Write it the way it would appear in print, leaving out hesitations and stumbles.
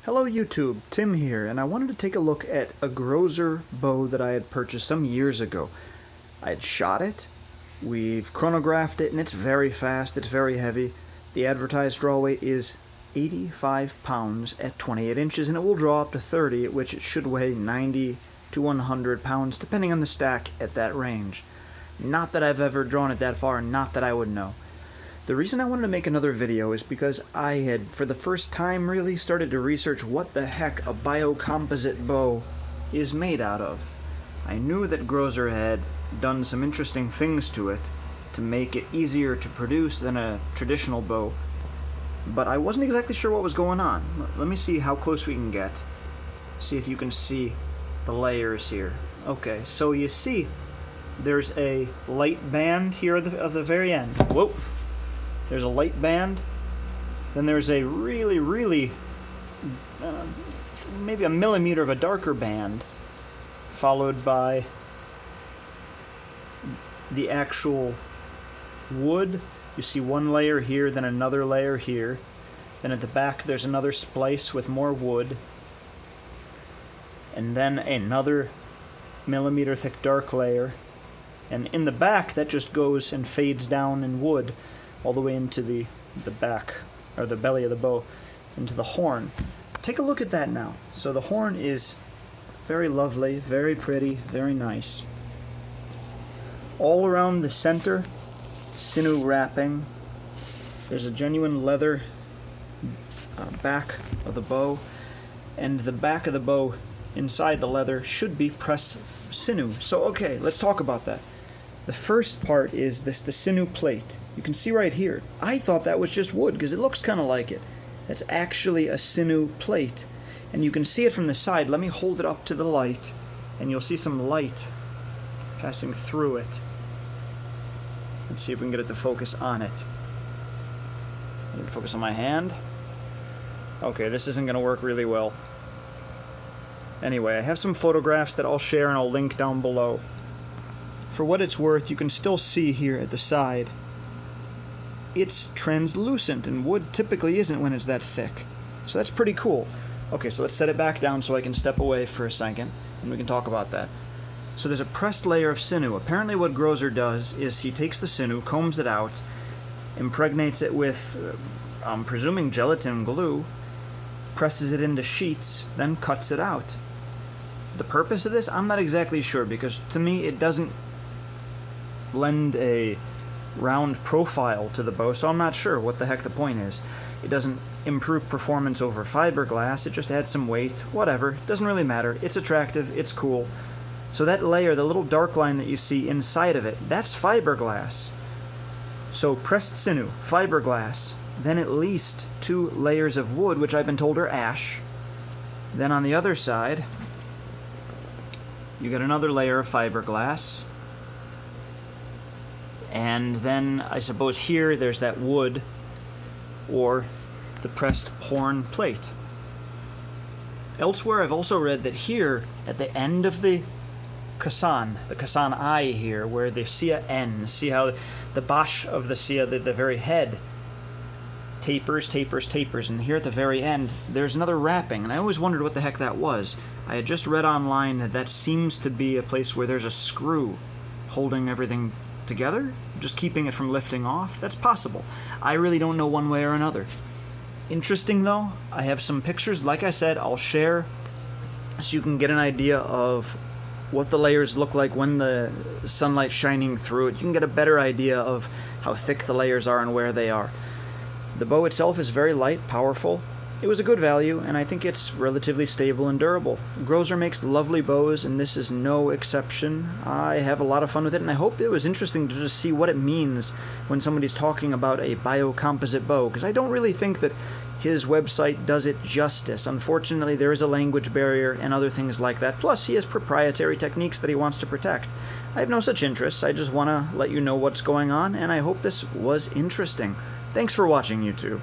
Hello YouTube, Tim here, and I wanted to take a look at a Grozer bow that I had purchased some years ago. I had shot it, we've chronographed it, and it's very fast, it's very heavy. The advertised draw weight is 85 pounds at 28 inches, and it will draw up to 30, at which it should weigh 90 to 100 pounds, depending on the stack at that range. Not that I've ever drawn it that far, not that I would know. The reason I wanted to make another video is because I had, for the first time really, started to research what the heck a biocomposite bow is made out of. I knew that Grozer had done some interesting things to it to make it easier to produce than a traditional bow, but I wasn't exactly sure what was going on. Let me see how close we can get. See if you can see the layers here. Okay, so you see there's a light band here at the very end. Whoa! There's a light band, then there's a really, maybe a millimeter of a darker band, followed by the actual wood. You see one layer here, then another layer here. Then at the back there's another splice with more wood. And then another millimeter thick dark layer. And in the back that just goes and fades down in wood all the way into the back, or the belly of the bow, into the horn. Take a look at that now. So the horn is very lovely, very pretty, very nice. All around the center, sinew wrapping. There's a genuine leather back of the bow, and the back of the bow inside the leather should be pressed sinew. So okay, let's talk about that. The first part is the sinew plate. You can see right here. I thought that was just wood because it looks kind of like it. That's actually a sinew plate. And you can see it from the side. Let me hold it up to the light and you'll see some light passing through it. Let's see if we can get it to focus on it. Focus on my hand. Okay, this isn't going to work really well. Anyway, I have some photographs that I'll share and I'll link down below. For what it's worth, you can still see here at the side, it's translucent, and wood typically isn't when it's that thick. So that's pretty cool. Okay, so let's set it back down so I can step away for a second, and we can talk about that. So there's a pressed layer of sinew. Apparently what Grozer does is he takes the sinew, combs it out, impregnates it with, I'm presuming gelatin glue, presses it into sheets, then cuts it out. The purpose of this, I'm not exactly sure, because to me it doesn't lend a round profile to the bow, so I'm not sure what the heck the point is. It doesn't improve performance over fiberglass, it just adds some weight, whatever, it doesn't really matter. It's attractive, it's cool. So that layer, the little dark line that you see inside of it, that's fiberglass. So pressed sinew, fiberglass, then at least 2 layers of wood, which I've been told are ash. Then on the other side, you get another layer of fiberglass. And then, I suppose here, there's that wood, or the pressed horn plate. Elsewhere, I've also read that here, at the end of the caisson eye here, where the siyah ends, see how the bash of the siyah, the very head, tapers, and here at the very end, there's another wrapping, and I always wondered what the heck that was. I had just read online that that seems to be a place where there's a screw holding everything together, just keeping it from lifting off. That's possible. I really don't know one way or another. Interesting though. I have some pictures, like I said, I'll share so you can get an idea of what the layers look like when the sunlight's shining through it. You can get a better idea of how thick the layers are and where they are. The bow itself is very light, powerful. It was a good value, and I think it's relatively stable and durable. Grozer makes lovely bows, and this is no exception. I have a lot of fun with it, and I hope it was interesting to just see what it means when somebody's talking about a biocomposite bow, because I don't really think that his website does it justice. Unfortunately, there is a language barrier and other things like that. Plus, he has proprietary techniques that he wants to protect. I have no such interests. I just want to let you know what's going on, and I hope this was interesting. Thanks for watching, YouTube.